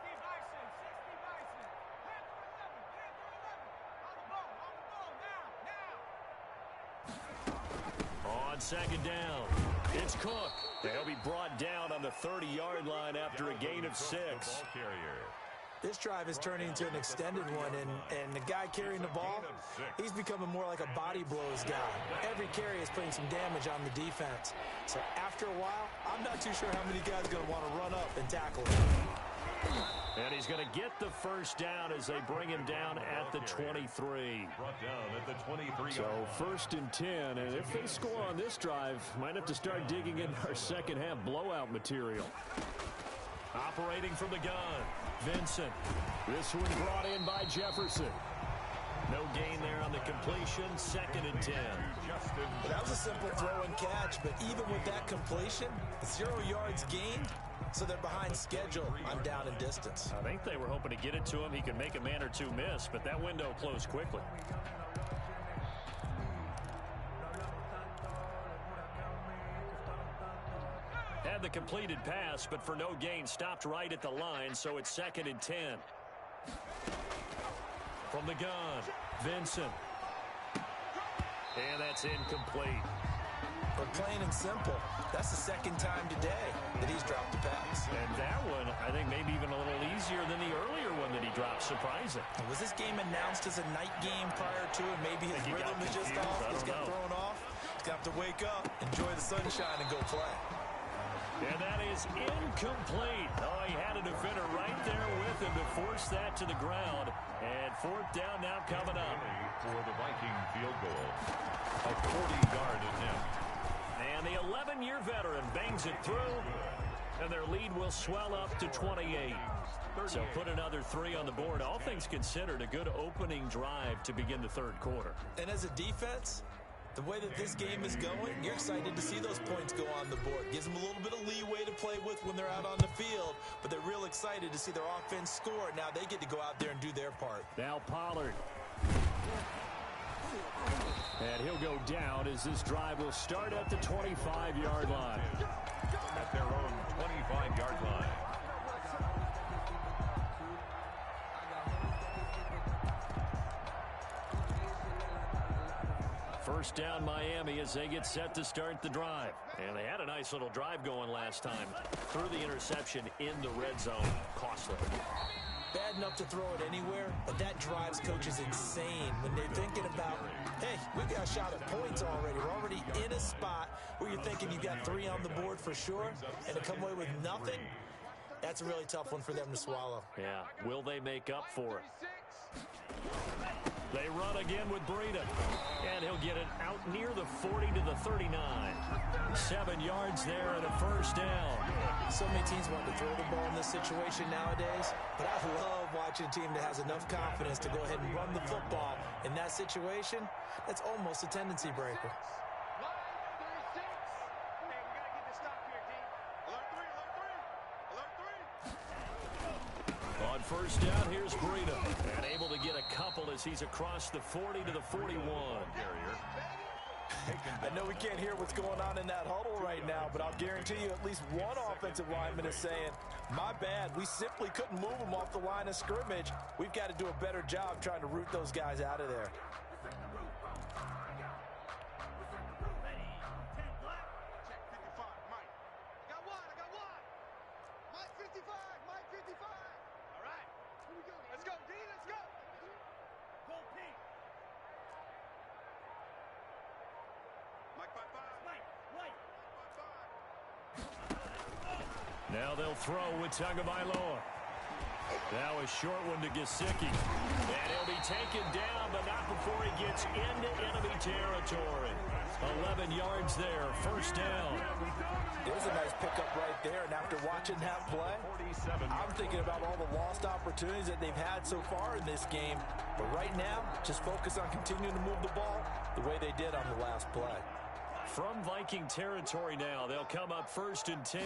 On second down, it's Cook. They'll be brought down on the 30-yard line after a gain of 6. This drive is turning into an extended one, and the guy carrying the ball, he's becoming more like a body blows guy. Every carry is putting some damage on the defense. So after a while, I'm not too sure how many guys are going to want to run up and tackle him. And he's going to get the first down as they bring him down at the 23. Brought down at the 23. So first and 10, and if they score on this drive, might have to start digging into our second half blowout material. Operating from the gun, Vincent. This one brought in by Jefferson. No gain there on the completion, second and 10. That was a simple throw and catch, but even with that completion, 0 yards gained, so they're behind schedule on down and distance. I think they were hoping to get it to him. He could make a man or two miss, but that window closed quickly. Had the completed pass, but for no gain, stopped right at the line, so it's second and 10. From the gun, Vincent. And that's incomplete. But plain and simple, that's the second time today that he's dropped a pass. And that one, I think, maybe even a little easier than the earlier one that he dropped. Surprising. Was this game announced as a night game prior to it? Maybe his rhythm is just off. He's got thrown off. He's got to wake up, enjoy the sunshine, and go play. And that is incomplete. Oh, he had a defender right there with him to force that to the ground. And fourth down now coming up. For the Viking field goal. A 40-yard attempt. And the 11-year veteran bangs it through. And their lead will swell up to 28. So put another 3 on the board. All things considered, a good opening drive to begin the third quarter. And as a defense, the way that this game is going, you're excited to see those points go on the board. Gives them a little bit of leeway to play with when they're out on the field, but they're real excited to see their offense score. Now they get to go out there and do their part. Now Pollard. And he'll go down as this drive will start at the 25-yard line. At their own 25-yard line. First down Miami as they get set to start the drive. And they had a nice little drive going last time. Threw the interception in the red zone. Costly. Bad enough to throw it anywhere, but that drives coaches insane when they're thinking about, hey, we got a shot at points already. We're already in a spot where you're thinking you got 3 on the board for sure, and to come away with nothing, that's a really tough one for them to swallow. Yeah, will they make up for it? They run again with Breida, and he'll get it out near the 40 to the 39. 7 yards there and a first down. So many teams want to throw the ball in this situation nowadays, but I love watching a team that has enough confidence to go ahead and run the football. In that situation, that's almost a tendency breaker. On first down, here's Breida. And able to get a couple as he's across the 40 to the 41. I know we can't hear what's going on in that huddle right now, but I'll guarantee you at least one offensive lineman is saying, my bad, we simply couldn't move them off the line of scrimmage. We've got to do a better job trying to root those guys out of there. Now they'll throw with Tagovailoa. Now a short one to Gesicki. And he'll be taken down, but not before he gets into enemy territory. 11 yards there, first down. There's a nice pickup right there, and after watching that play, I'm thinking about all the lost opportunities that they've had so far in this game. But right now, just focus on continuing to move the ball the way they did on the last play. From Viking territory now, they'll come up 1st and 10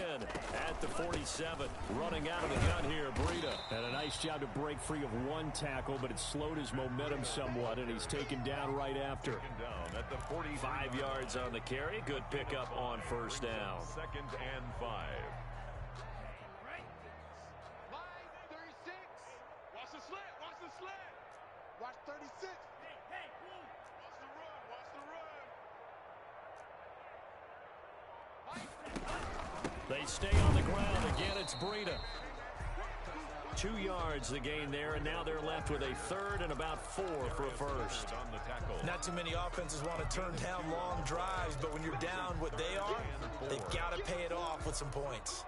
at the 47. Running out of the gun here, Breida. And a nice job to break free of one tackle, but it slowed his momentum somewhat, and he's taken down right after. Down at the 5 yards on the carry. Good pickup on first down. 2nd and 5. Line 36. Watch the slant. Watch the slant. Watch 36. Hey, watch the run. Watch the run. They stay on the ground. Again, it's Breida. 2 yards the gain there, and now they're left with a 3rd and about 4 for a first. Not too many offenses want to turn down long drives, but when you're down what they are, they've got to pay it off with some points.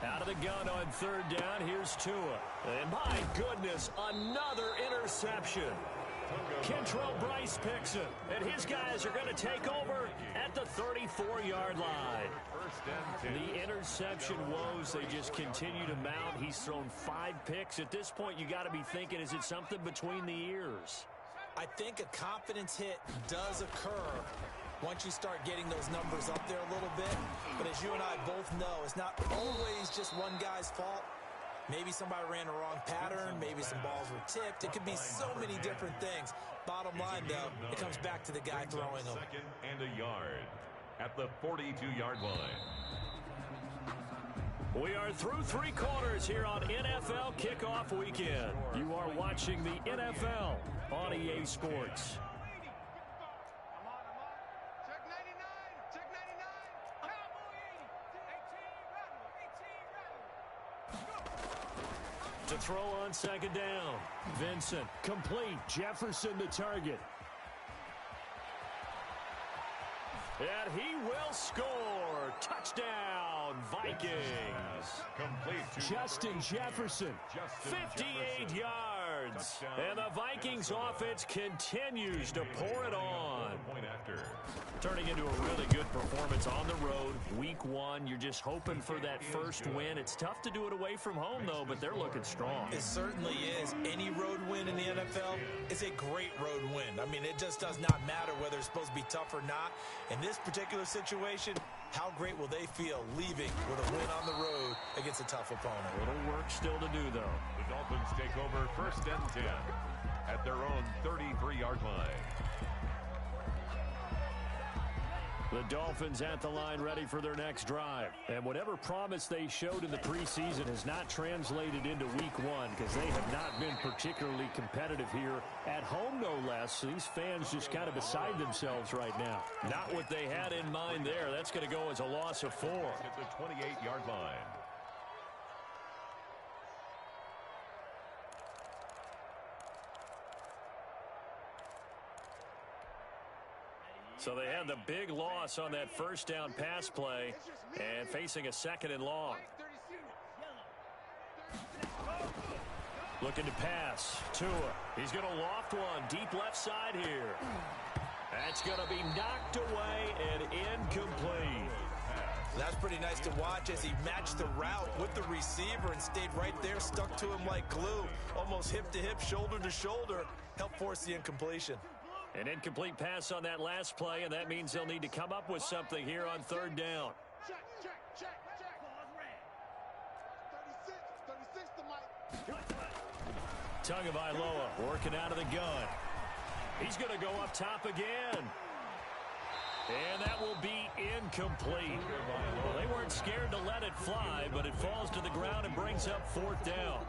Out of the gun on 3rd down. Here's Tua. And my goodness, another interception. Kentrell Bryce picks it. And his guys are going to take over at the 34-yard line. The interception woes, they just continue to mount. He's thrown 5 picks. At this point, you got to be thinking, is it something between the ears? I think a confidence hit does occur once you start getting those numbers up there a little bit. But as you and I both know, it's not always just one guy's fault. Maybe somebody ran a wrong pattern. Maybe some balls were tipped. It could be so many different things. Bottom line, though, it comes back to the guy throwing them. 2nd and a yard at the 42-yard line. We are through 3 quarters here on NFL Kickoff Weekend. You are watching the NFL on EA Sports. To throw on 2nd down. Vincent, complete. Jefferson the target. And he will score. Touchdown, Vikings. Complete to Justin Jefferson, 58 yards. And the Vikings offense continues to pour it on. Point after. Turning into a really good performance on the road. Week 1, you're just hoping for that first win. It's tough to do it away from home, though, but they're looking strong. It certainly is. Any road win in the NFL is a great road win. I mean, it just does not matter whether it's supposed to be tough or not. In this particular situation, how great will they feel leaving with a win on the road against a tough opponent? A little work still to do, though. The Dolphins take over 1st and 10 at their own 33-yard line. The Dolphins at the line ready for their next drive. And whatever promise they showed in the preseason has not translated into week 1 because they have not been particularly competitive here at home, no less. So these fans just kind of beside themselves right now. Not what they had in mind there. That's going to go as a loss of 4. At the 28-yard line. So they had the big loss on that first down pass play and facing a 2nd and long. Looking to pass. Tua. He's going to loft one deep left side here. That's going to be knocked away and incomplete. That's pretty nice to watch as he matched the route with the receiver and stayed right there, stuck to him like glue. Almost hip to hip, shoulder to shoulder. Helped force the incompletion. An incomplete pass on that last play, and that means they'll need to come up with something here on 3rd down. Check. 36 to Mike. Tagovailoa working out of the gun. He's going to go up top again. And that will be incomplete. Well, they weren't scared to let it fly, but it falls to the ground and brings up 4th down.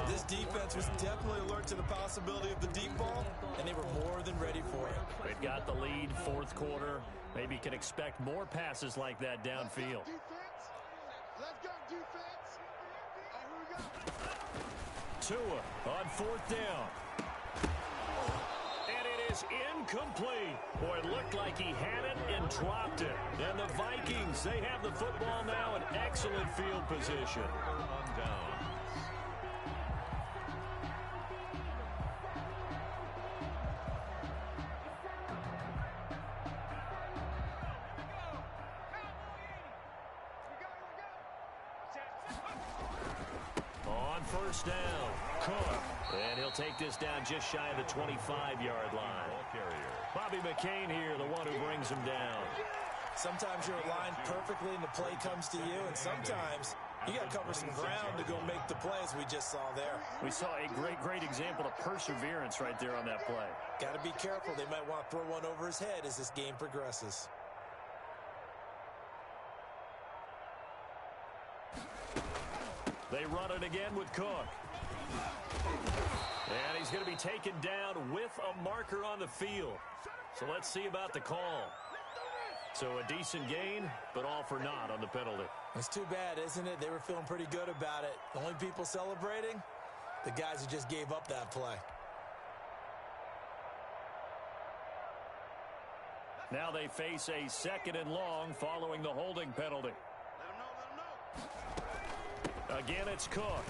This defense was definitely alert to the possibility of the deep ball, and they were more than ready for it. They've got the lead, 4th quarter. Maybe can expect more passes like that downfield. Let's go, defense. Tua on 4th down. And it is incomplete. Boy, it looked like he had it and dropped it. And the Vikings, they have the football now in excellent field position. On down. On 1st down, Cook. And he'll take this down just shy of the 25-yard line. Ball carrier. Bobby McCain here, the one who brings him down. Sometimes you're aligned perfectly and the play comes to you, and sometimes you got to cover some ground to go make the play, as we just saw there. We saw a great example of perseverance right there on that play. Got to be careful. They might want to throw one over his head as this game progresses. They run it again with Cook. And he's going to be taken down with a marker on the field. So let's see about the call. So a decent gain, but all for naught on the penalty. It's too bad, isn't it? They were feeling pretty good about it. The only people celebrating, the guys who just gave up that play. Now they face a 2nd and long following the holding penalty. Again, it's Cook.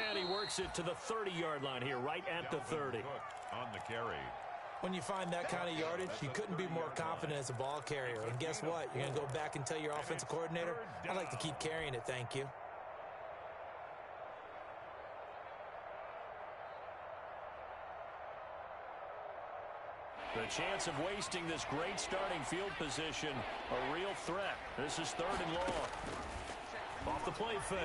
And he works it to the 30-yard line here, right at the 30. On the carry. When you find that kind of yardage, you couldn't be more confident as a ball carrier. And guess what? You're going to go back and tell your offensive coordinator, I'd like to keep carrying it, thank you. The chance of wasting this great starting field position, a real threat. This is 3rd and long. Off the play fake.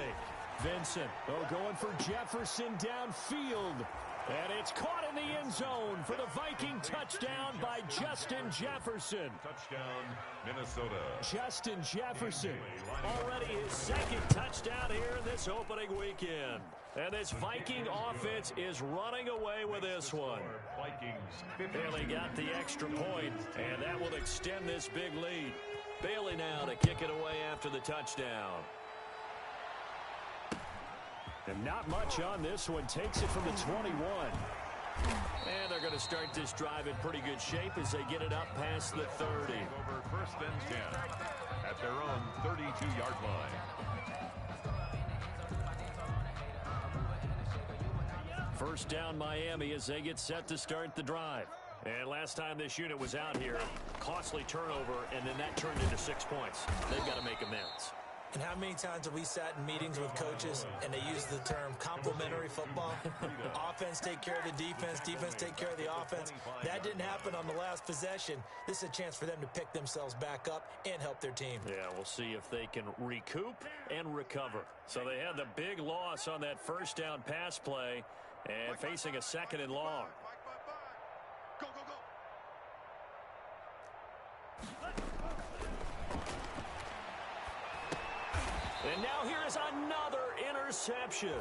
Vincent, going for Jefferson downfield. And it's caught in the end zone for the Viking touchdown by Justin Jefferson. Touchdown, Minnesota. Justin Jefferson, already his 2nd touchdown here in this opening weekend. And this Viking offense is running away with this one. Vikings. Bailey got the extra point, and that will extend this big lead. Bailey now to kick it away after the touchdown. And not much on this one. Takes it from the 21. And they're going to start this drive in pretty good shape as they get it up past the 30. Over 1st and 10 at their own 32-yard line. 1st down Miami as they get set to start the drive. And last time this unit was out here, costly turnover, and then that turned into 6 points. They've got to make amends. And how many times have we sat in meetings with coaches and they use the term complementary football? Offense take care of the defense, defense take care of the offense. That didn't happen on the last possession. This is a chance for them to pick themselves back up and help their team. Yeah, we'll see if they can recoup and recover. So they had the big loss on that 1st down pass play and facing a 2nd and long. Go, go, go. And now here is another interception.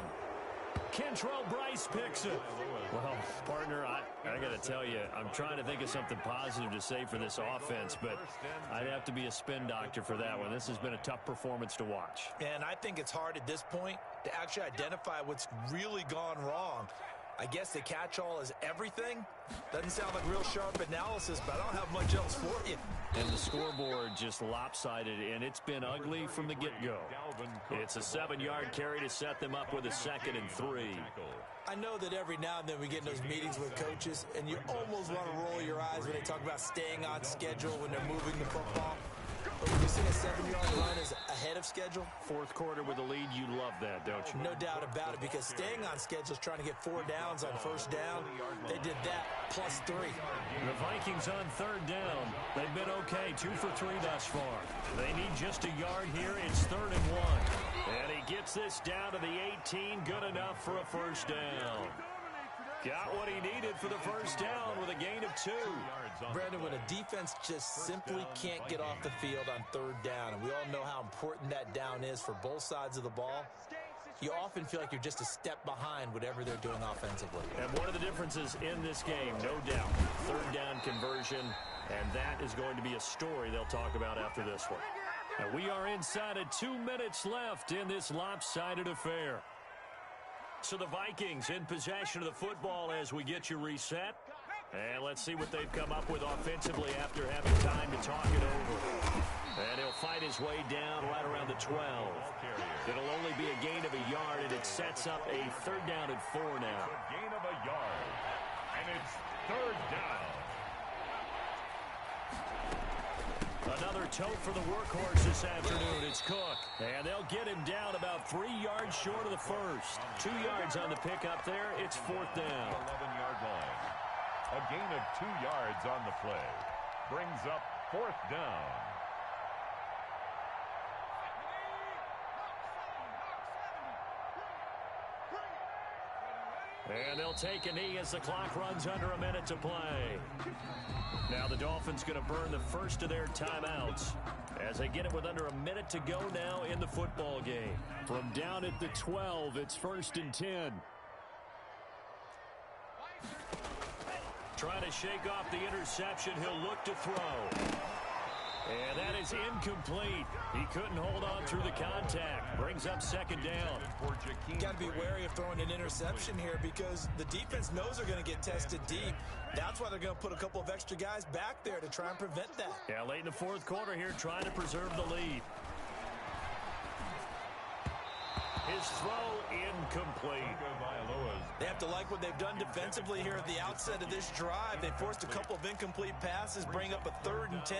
Kentrell Bryce picks it. Well, partner, I got to tell you, I'm trying to think of something positive to say for this offense, but I'd have to be a spin doctor for that one. This has been a tough performance to watch. And I think it's hard at this point to actually identify what's really gone wrong. I guess the catch-all is everything. Doesn't sound like real sharp analysis, but I don't have much else for you. And the scoreboard just lopsided, and it's been ugly from the get-go. It's a 7-yard carry to set them up with a 2nd and 3. I know that every now and then we get in those meetings with coaches, and you almost want to roll your eyes when they talk about staying on schedule when they're moving the football. But when you see a 7-yard run is ahead of schedule, 4th quarter with a lead, you love that, don't you? no doubt about it, because staying on schedule is trying to get 4 downs on 1st down. They did that plus 3. The Vikings on 3rd down. They've been okay, 2 for 3 thus far. They need just a yard here. It's 3rd and 1. And he gets this down to the 18, good enough for a 1st down. Got what he needed for the 1st down with a gain of 2. Brandon, when a defense just simply can't get off the field on 3rd down, and we all know how important that down is for both sides of the ball, you often feel like you're just a step behind whatever they're doing offensively. And one of the differences in this game, no doubt, 3rd down conversion, and that is going to be a story they'll talk about after this one. And we are inside of 2 minutes left in this lopsided affair. So the Vikings in possession of the football as we get you reset. And let's see what they've come up with offensively after having time to talk it over. And he'll fight his way down right around the 12. It'll only be a gain of a yard, and it sets up a 3rd down and 4 now. A gain of a yard. And it's 3rd down. Another tote for the workhorse this afternoon. It's Cook. And they'll get him down about 3 yards short of the first. 2 yards on the pickup there. It's 4th down. 11-yard line. A gain of 2 yards on the play. Brings up 4th down. And they'll take a knee as the clock runs under a minute to play. Now the Dolphins going to burn the first of their timeouts as they get it with under a minute to go now in the football game. From down at the 12, it's 1st and 10. Trying to shake off the interception. He'll look to throw. And that is incomplete. He couldn't hold on through the contact. Brings up 2nd down. Got to be wary of throwing an interception here because the defense knows they're going to get tested deep. That's why they're going to put a couple of extra guys back there to try and prevent that. Yeah, late in the 4th quarter here, trying to preserve the lead. His throw incomplete. They have to like what they've done defensively here at the outset of this drive. They forced a couple of incomplete passes, bring up a 3rd and 10.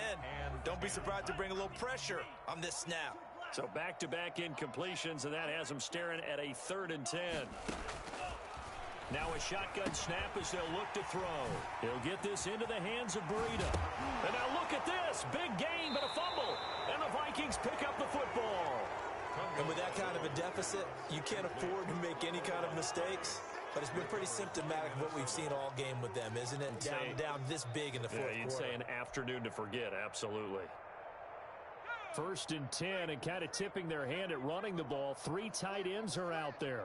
Don't be surprised to bring a little pressure on this snap. So back-to-back incompletions, and that has them staring at a 3rd and 10. Now a shotgun snap as they'll look to throw. He'll get this into the hands of Burita. And now look at this. Big gain, but a fumble. And the Vikings pick up the football. And with that kind of a deficit, you can't afford to make any kind of mistakes. But it's been pretty symptomatic of what we've seen all game with them, isn't it? Down this big in the 4th quarter. Yeah, you'd say an afternoon to forget, absolutely. 1st and 10, and kind of tipping their hand at running the ball. 3 tight ends are out there.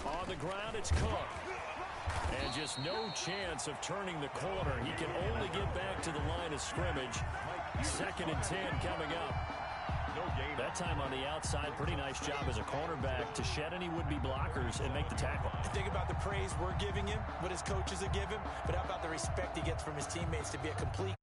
On the ground, it's Cook. And just no chance of turning the corner. He can only get back to the line of scrimmage. 2nd and 10 coming up. That time on the outside, pretty nice job as a cornerback to shed any would-be blockers and make the tackle. Think about the praise we're giving him, what his coaches are giving, but how about the respect he gets from his teammates to be a complete